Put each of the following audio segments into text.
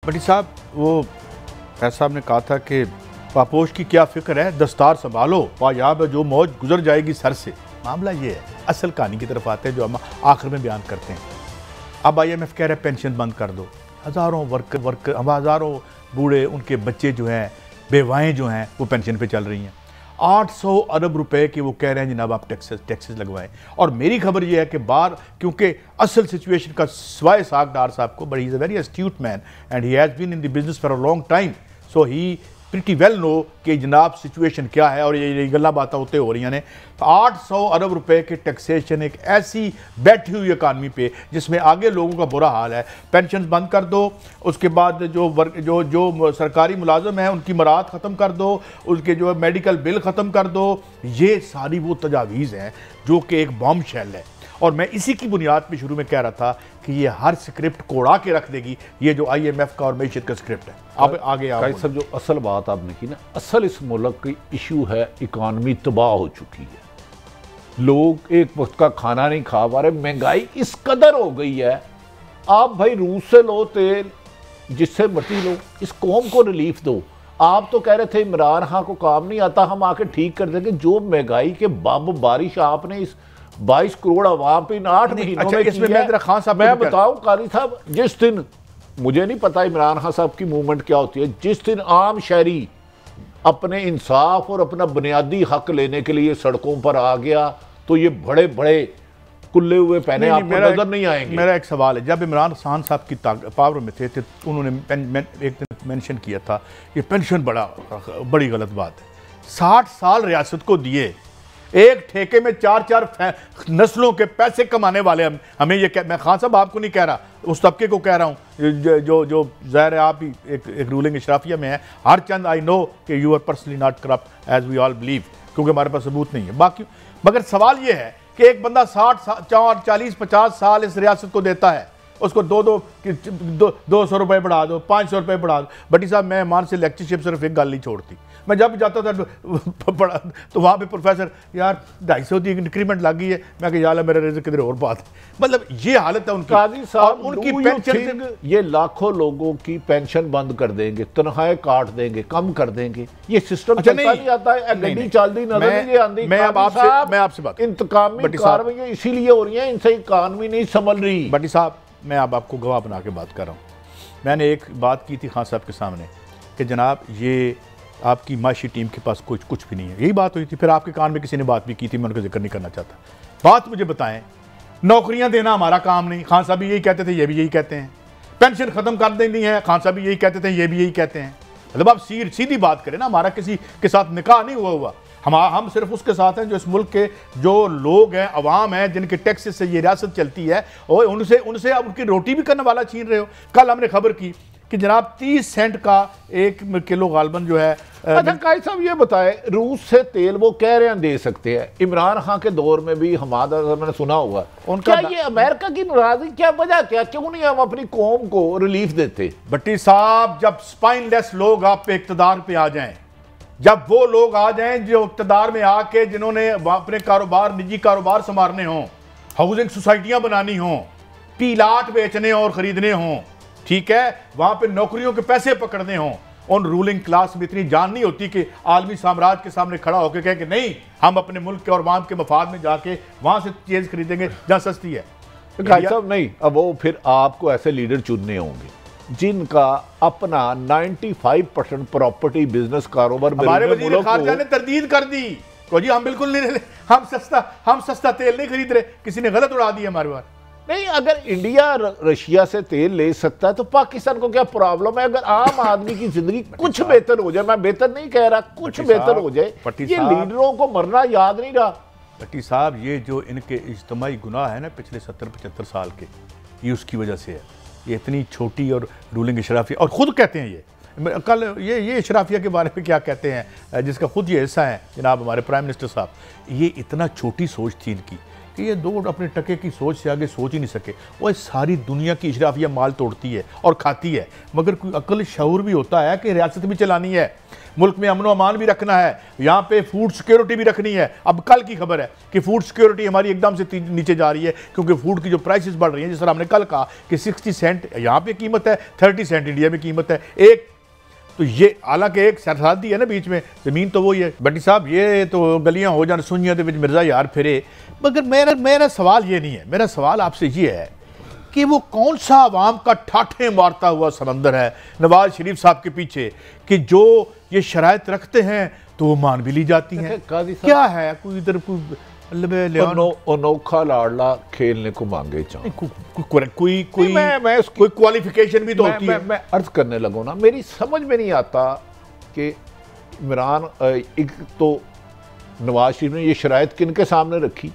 भट्टी साहब, वो फैज साहब ने कहा था कि पापोश की क्या फ़िक्र है, दस्तार संभालो, पायाब है जो मौज गुजर जाएगी सर से। मामला ये है, असल कहानी की तरफ आते हैं जो हम आखिर में बयान करते हैं। अब IMF कह रहे हैं पेंशन बंद कर दो। हज़ारों हज़ारों बूढ़े, उनके बच्चे जो हैं, बेवाएँ जो हैं, वो पेंशन पे चल रही हैं। 800 अरब रुपए के वो कह रहे हैं जनाब आप टैक्सेस लगवाएं। और मेरी खबर ये है कि बाहर, क्योंकि असल सिचुएशन का सवाए साग डार साहब को, but he is a very astute man and he has been in the business for a long time, so he pretty well know कि जनाब सिचुएशन क्या है। और ये गल्ला बातें होते हो रही हैं। 800 अरब रुपए के टैक्सेशन एक ऐसी बैठी हुई इकानमी पे जिसमें आगे लोगों का बुरा हाल है। पेंशन बंद कर दो, उसके बाद जो सरकारी मुलाजम हैं उनकी मराहत ख़त्म कर दो, उसके जो मेडिकल बिल ख़त्म कर दो। ये सारी वो तजावीज़ हैं जो कि एक बॉम्ब शेल है। और मैं इसी की बुनियाद पे शुरू में कह रहा था कि ये हर स्क्रिप्ट कोड़ा के रख देगी, ये जो IMF का और मैशत का स्क्रिप्ट है। अब आगे आप सब जो असल बात आपने की ना, असल इस मुल्क की इशू है, इकानमी तबाह हो चुकी है, लोग एक वक्त का खाना नहीं खा पा रहे, महंगाई इस कदर हो गई है। आप भाई रूस से लो तेल, जिससे मर्जी लो, इस कौम को रिलीफ दो। आप तो कह रहे थे इमरान खान को काम नहीं आता, हम आके ठीक कर देंगे। जो महंगाई के बम बारिश आपने इस 22 करोड़ अवाम पे 8 महीनों में की है। खान साहब मैं बताऊं कारी साहब, जिस दिन, मुझे नहीं पता इमरान खान साहब की मूवमेंट क्या होती है, जिस दिन आम शहरी अपने इंसाफ और अपना बुनियादी हक लेने के लिए सड़कों पर आ गया, तो ये बड़े बड़े कुल्ले हुए पहने आपको नजर नहीं आएंगे। मेरा एक सवाल है, जब इमरान खान साहब की पावर में थे उन्होंने एक दिन मेंशन किया था कि पेंशन बड़ी गलत बात है। 60 साल रियासत को दिए, एक ठेके में 4-4 नस्लों के पैसे कमाने वाले हमें ये मैं खान साहब आपको नहीं कह रहा, उस तबके को कह रहा हूँ जो ज़ाहिर है आप ही एक रूलिंग इशराफिया में है। हर चंद आई नो कि you are personally not corrupt as we all believe, क्योंकि हमारे पास सबूत नहीं है बाकी। मगर सवाल ये है कि एक बंदा 40-50 साल इस रियासत को देता है, उसको 200 रुपये बढ़ा दो, 500 रुपये बढ़ा दो। भट्टी साहब, मैं मान से लेक्चरशिप सिर्फ एक गल नहीं छोड़ती। मैं जब जाता था पढ़ा तो वहाँ पे प्रोफेसर, यार 250 की इंक्रीमेंट लग गई है। मैं कहा यार मेरा रिज़्क़ किधर और बात है। मतलब ये हालत है उनकी। काजी साहब, उनकी पेंशन, ये लाखों लोगों की पेंशन बंद कर देंगे, तनख्वाहें काट देंगे, कम कर देंगे, ये सिस्टम चलता नहीं आता है। गड्डी चलती नजर नहीं आती। मैं आपसे बात, इंतकामी कार्रवाइयां इसीलिए हो रही है, इनसे इकानमी नहीं संभल रही। भट्टी साहब, मैं अब आपको गवाह बना के बात कर रहा हूँ। मैंने एक बात की थी खान साहब के सामने कि जनाब ये आपकी माशी टीम के पास कुछ भी नहीं है, यही बात हुई थी। फिर आपके कान में किसी ने बात भी की थी, मैं उनका जिक्र नहीं करना चाहता। बात मुझे बताएं, नौकरियां देना हमारा काम नहीं, खान साहब भी यही कहते थे, ये भी यही कहते हैं। पेंशन खत्म कर देनी है, खान साहब भी यही कहते थे, ये भी यही कहते हैं। मतलब आप सीधी बात करें ना, हमारा किसी के साथ निकाह नहीं हुआ। हम सिर्फ उसके साथ हैं जो इस मुल्क के जो लोग हैं, अवाम हैं, जिनके टैक्सेस से ये रियासत चलती है, और उनसे आप उनकी रोटी भी करने वाला छीन रहे हो। कल हमने खबर की कि जनाब 30 सेंट का 1 किलो गालबन जो है। अच्छा काई साहब, ये बताए, रूस से तेल वो कह रहे हैं दे सकते हैं, इमरान खान के दौर में भी हमारा मैंने सुना हुआ उनका, क्या ये अमेरिका की नाराजगी, क्या वजह, क्या क्यों नहीं हम अपनी कौम को रिलीफ देते? भट्टी साहब, जब स्पाइनलेस लोग आप पे इक़्तिदार पे आ जाएं, जब वो लोग आ जाएं जो इक़्तिदार में आके जिन्होंने अपने कारोबार, निजी कारोबार संभालने हों, हाउसिंग सोसाइटियां बनानी हों, पीलाट बेचने और खरीदने हों, ठीक है, वहां पे नौकरियों के पैसे पकड़ने हों, उन रूलिंग क्लास में इतनी जान नहीं होती कि आलमी साम्राज्य के सामने खड़ा होकर कहे कि नहीं, हम अपने मुल्क के और अवाम के मफाद में जाके वहां से चीज खरीदेंगे जहां सस्ती है। साहब नहीं, अब वो फिर आपको ऐसे लीडर चुनने होंगे जिनका अपना 95% प्रॉपर्टी बिजनेस कारोबार। हमारे वजीर खारजा ने तरदीद कर दी, तो जी हम बिल्कुल नहीं, हम सस्ता तेल नहीं खरीद रहे, किसी ने गलत उड़ा दिया हमारे बार। नहीं, अगर इंडिया रशिया से तेल ले सकता है तो पाकिस्तान को क्या प्रॉब्लम है? अगर आम आदमी की जिंदगी कुछ बेहतर हो जाए, मैं बेहतर नहीं कह रहा, कुछ बेहतर हो जाए, ये लीडरों को मरना याद नहीं रहा। भट्टी साहब, ये जो इनके इज्तिमाई गुनाह है ना पिछले 70-75 साल के, ये उसकी वजह से है। ये इतनी छोटी और रूलिंग इशराफिया, और ख़ुद कहते हैं ये कल ये इशराफिया के बारे में क्या कहते हैं, जिसका खुद ये हिस्सा है जनाब हमारे प्राइम मिनिस्टर साहब, ये इतना छोटी सोच थी इनकी कि ये दो अपने टके की सोच से आगे सोच ही नहीं सके। वो सारी दुनिया की इशराफिया माल तोड़ती है और खाती है, मगर कोई अक्ल शऊर भी होता है कि रियासत भी चलानी है। मुल्क में अमन व अमान भी रखना है, यहाँ पे फूड सिक्योरिटी भी रखनी है। अब कल की खबर है कि फूड सिक्योरिटी हमारी एकदम से नीचे जा रही है, क्योंकि फूड की जो प्राइसेस बढ़ रही हैं, जिस तरह हमने कल कहा कि 60 सेंट यहाँ पे कीमत है, 30 सेंट इंडिया में कीमत है। एक तो ये हालांकि एक सरहदी है ना बीच में, ज़मीन तो वही है। बट्टी साहब ये तो गलियां हो जान सुनिया तो मिर्ज़ा यार फिरे, मगर मेरा सवाल ये नहीं है। मेरा सवाल आपसे ये है कि वो कौन सा अवाम का ठाठे मारता हुआ समंदर है नवाज शरीफ साहब के पीछे कि जो ये शराइत रखते हैं तो वो मान भी ली जाती हैं। क्या है कोई इधर कोई अनोखा लाडला खेलने को मांगे चाहे कोई क्वालिफिकेशन भी तो होती है। मैं अर्ज करने लगूँ ना, मेरी समझ में नहीं आता कि इमरान एक तो नवाज शरीफ ने ये शराइत किन के सामने रखी।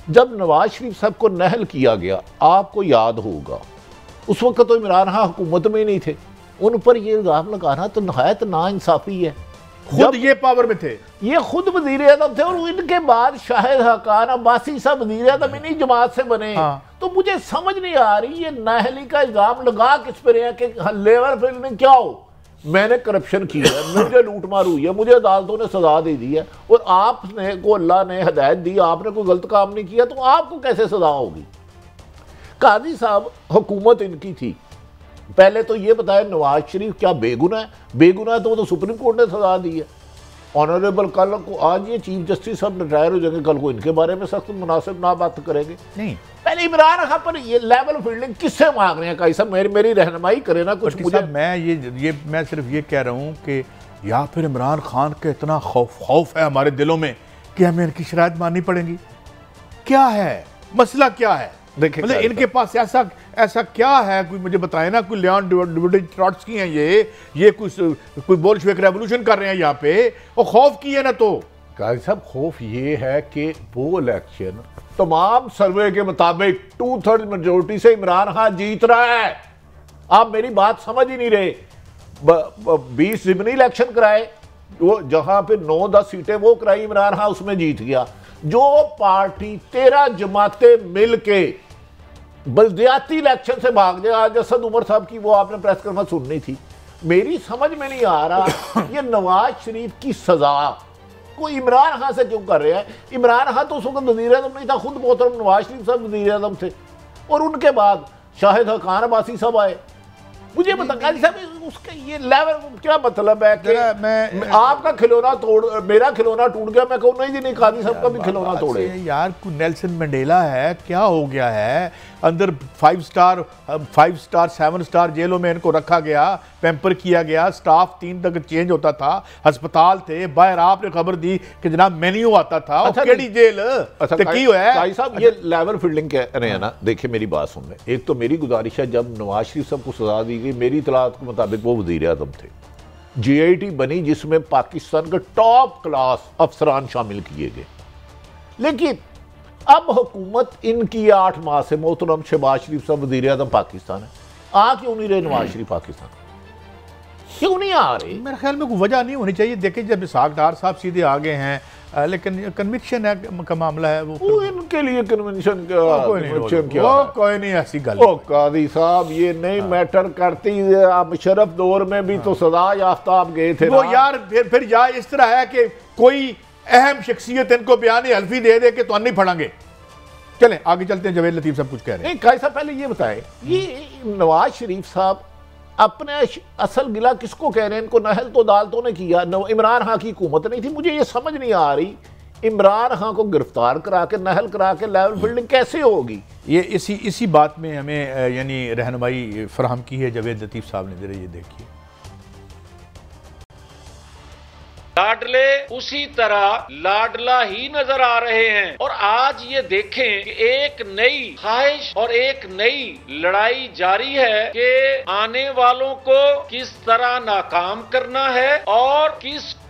जब नवाज शरीफ साहब को नहल किया गया, आपको याद होगा उस वक्त तो इमरान खान हुकूमत में ही नहीं थे, उन पर ये इल्ज़ाम लगाना तो नहायत नाइंसाफ़ी है। खुद ये पावर में थे, ये खुद वज़ीर आज़म थे और इनके बाद शाहिद हक़ान अब्बासी साहब वज़ीर आज़म इन्हीं जमात से बने। तो मुझे समझ नहीं आ रही ये नाहली का इल्ज़ाम लगा किस पर है कि लेबर फील्ड में क्या हो, मैंने करप्शन की है, मुझे लूट मार हुई है, मुझे अदालतों ने सजा दे दी है और आपने को अल्लाह ने हिदायत दी, आपने कोई गलत काम नहीं किया तो आपको कैसे सजा होगी। काजी साहब हुकूमत इनकी थी, पहले तो ये बताया नवाज शरीफ क्या बेगुनाह है? बेगुनाह तो सुप्रीम कोर्ट ने सजा दी है। ऑनरेबल कल को आज ये चीफ जस्टिस साहब रिटायर हो जाएंगे, कल को इनके बारे में सख्त मुनासिब ना बात करेंगे। नहीं पहले इमरान खान पर ये लेवल फील्डिंग किससे मांग रहे हैं? काई साहब मेरी रहनुमाई करे ना कुछ। मुझे मैं सिर्फ ये कह रहा हूँ कि या फिर इमरान खान का इतना खौफ है हमारे दिलों में कि हमें इनकी शराइत माननी पड़ेगी। क्या है मसला, क्या है? देखिए मतलब इनके पास ऐसा क्या है, कोई मुझे बताए ना। कोई लियोन ट्रॉट्स्की हैं ये कोई बोल्शेविक रेवोल्यूशन कर रहे हैं यहाँ पे, और खौफ की है ना। तो काजी साहब खौफ ये है कि वो इलेक्शन तमाम सर्वे के मुताबिक 2/3 मेजोरिटी से इमरान खान जीत रहा है। आप मेरी बात समझ ही नहीं रहे। 20 ज़िमनी इलेक्शन कराए, वो जहां पे 9-10 सीटें वो कराई इमरान खान, उसमें जीत गया। जो पार्टी 13 जमातें मिल के बल्दियाती इलेक्शन से भाग जाए, आज असद उमर साहब की वो आपने प्रेस कॉन्फ्रेंस सुननी थी। मेरी समझ में नहीं आ रहा ये नवाज शरीफ की सजा को इमरान खान से क्यों कर रहे हैं। इमरान खान तो उस वक्त वज़ीर आज़म नहीं था, खुद मोहतरम नवाज शरीफ साहब वज़ीर आज़म थे और उनके बाद शाहिद हक़ान अब्बासी साहब आए। मुझे बताया साहब उसका ये लेवल क्या मतलब है कि मैं आपका खिलौना तोड़, मेरा खिलौना टूट गया, मैं कहूँ नहीं जी नहीं, काजी साहब का भी खिलौना तोड़े। यार कोई नेल्सन मंडेला है, क्या हो गया है? अंदर 5 स्टार 7 स्टार जेलों में इनको रखा गया, पैम्पर किया गया, स्टाफ 3 तक चेंज होता था, अस्पताल थे, बाहर आपने खबर दी कि जनाब मेन्यू आता था। अच्छा केड़ी जेल की है साहब? ये लेवल फील्डिंग कह रहे हैं ना। देखिए मेरी बात सुन ले, एक तो मेरी गुजारिश है, जब नवाज शरीफ साहब को सजा दी गई, मेरी इतलात के मुताबिक वो वज़ीर आज़म थे, GIT बनी जिसमें पाकिस्तान के टॉप क्लास अफसरान शामिल किए गए। लेकिन अब हुकूमत इनकी 8 माह से मोहतरम शहबाज शरीफ साहब वज़ीर आज़म पाकिस्तान है, आ क्यों नहीं रहे नवाज शरीफ पाकिस्तान? क्यों नहीं आ रहे? मेरे ख्याल में कोई वजह नहीं होनी चाहिए। देखिए जब इसहाक डार साहब सीधे आ गए हैं, लेकिन कन्विक्शन है का मामला है, वो इनके लिए कन्विक्शन कोई नहीं ऐसी गल। ओ काजी साहब ये नहीं मैटर करती। आप शरफ दौर में भी तो सजा याफ्ता आप गए थे वो यार। फिर या इस तरह है कि कोई अहम शख्सियत इनको बयान हल्फी दे दे कि तो नहीं पढ़ांगे। चलें आगे चलते हैं, जवेद लतीफ साहब कुछ कह रहे हैं। काजी साहब पहले ये बताएं, ये नवाज शरीफ साहब अपने असल गिला किसको कह रहे हैं? इनको नहल तो अदालतों ने किया, इमरान खान की हुकूमत नहीं थी। मुझे ये समझ नहीं आ रही इमरान खान को गिरफ्तार करा के नहल करा के लेवल बिल्डिंग कैसे होगी? ये इसी बात में हमें यानी रहनुमाई फराहम की है जवेद लतीफ साहब ने। जरा ये देखिए, लाडले उसी तरह लाडला ही नजर आ रहे हैं। और आज ये देखें कि एक नई ख्वाहिश और एक नई लड़ाई जारी है कि आने वालों को किस तरह नाकाम करना है और किसको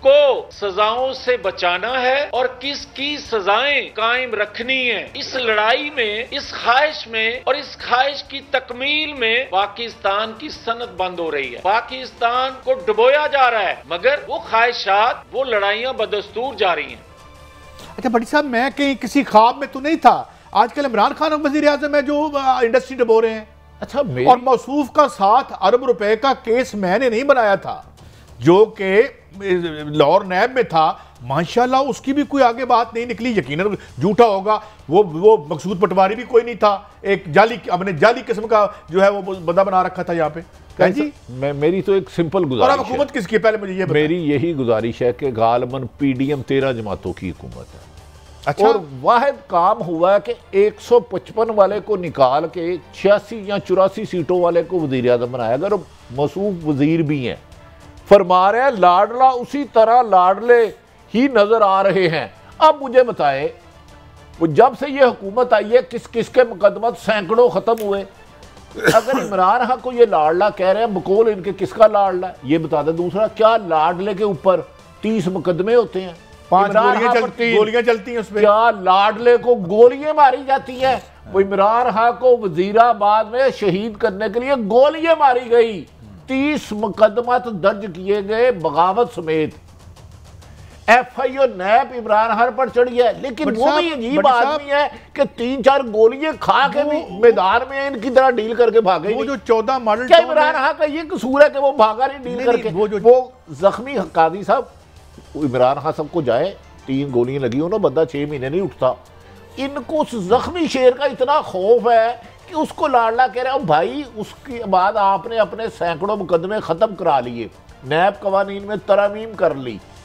सजाओं से बचाना है और किसकी सजाएं कायम रखनी है। इस लड़ाई में, इस ख्वाहिश में और इस ख्वाहिश की तकमील में पाकिस्तान की सनत बंद हो रही है। पाकिस्तान को डुबोया जा रहा है, मगर वो ख्वाहिशात, वो लड़ाइयां बदस्तूर जारी हैं। अच्छा भट्टी साहब, मैं कहीं किसी ख्वाब में तो नहीं था। आजकल इमरान खान वज़ीर आज़म है जो इंडस्ट्री डुबो रहे हैं। अच्छा और मौसूफ का 7 अरब रुपए का केस मैंने नहीं बनाया था। जो कि लाहौर नैब में था, माशाल्लाह उसकी भी कोई आगे बात नहीं निकली। यकीनन झूठा होगा, वो मकसूद पटवारी भी कोई नहीं था, एक जाली, अपने जाली किस्म का जो है वो बंदा बना रखा था यहाँ पे। जी मेरी तो एक सिंपल गुजारिश है। हुकूमत किसकी है पहले मुझे ये बताएं। मेरी यही गुजारिश है कि गालबन पीडीएम 13 जमातों की हुकूमत है। अच्छा, और वाहिद काम हुआ है कि 155 वाले को निकाल के 86 या 84 सीटों वाले को वजीर आजम बनाया। अगर मसूफ वजीर भी हैं, फरमा रहे हैं लाडला उसी तरह लाडले ही नजर आ रहे हैं। अब मुझे बताएं, वो जब से ये हुकूमत आई है किस किस के मुकदमत सैकड़ों खत्म हुए। अगर इमरान खान को ये लाडला कह रहे हैं, बकौल इनके किसका लाडला है ये बता दें। दूसरा, क्या लाडले के ऊपर 30 मुकदमे होते हैं, 5 गोलियां चलती हैं उसमें? क्या लाडले को गोलियां मारी जाती हैं? वो इमरान खान को वजीराबाद में शहीद करने के लिए गोलियां मारी गई। 30 मुकदमत दर्ज किए गए बगावत समेत। FIO नैब इमरान खान पर चढ़ी है, लेकिन वो भी अजीब आदमी है कि 3-4 गोलियां खा के भी मैदान में इनकी तरह डील करके भागे। वो जो 14 मॉडल क्या इमरान खान का ये कसूर है कि वो भागा नहीं डील करके? वो जख्मी कादी साहब, इमरान खान सबको जाए 3 गोलियां लगी हो ना, बंदा 6 महीने नहीं उठता। इनको उस जख्मी शेर का इतना खौफ है कि उसको लाडला कह रहे हो। भाई उसके बाद आपने अपने सैकड़ों मुकदमे खत्म करा लिए, नैब कवानीन में तरमीम कर ली,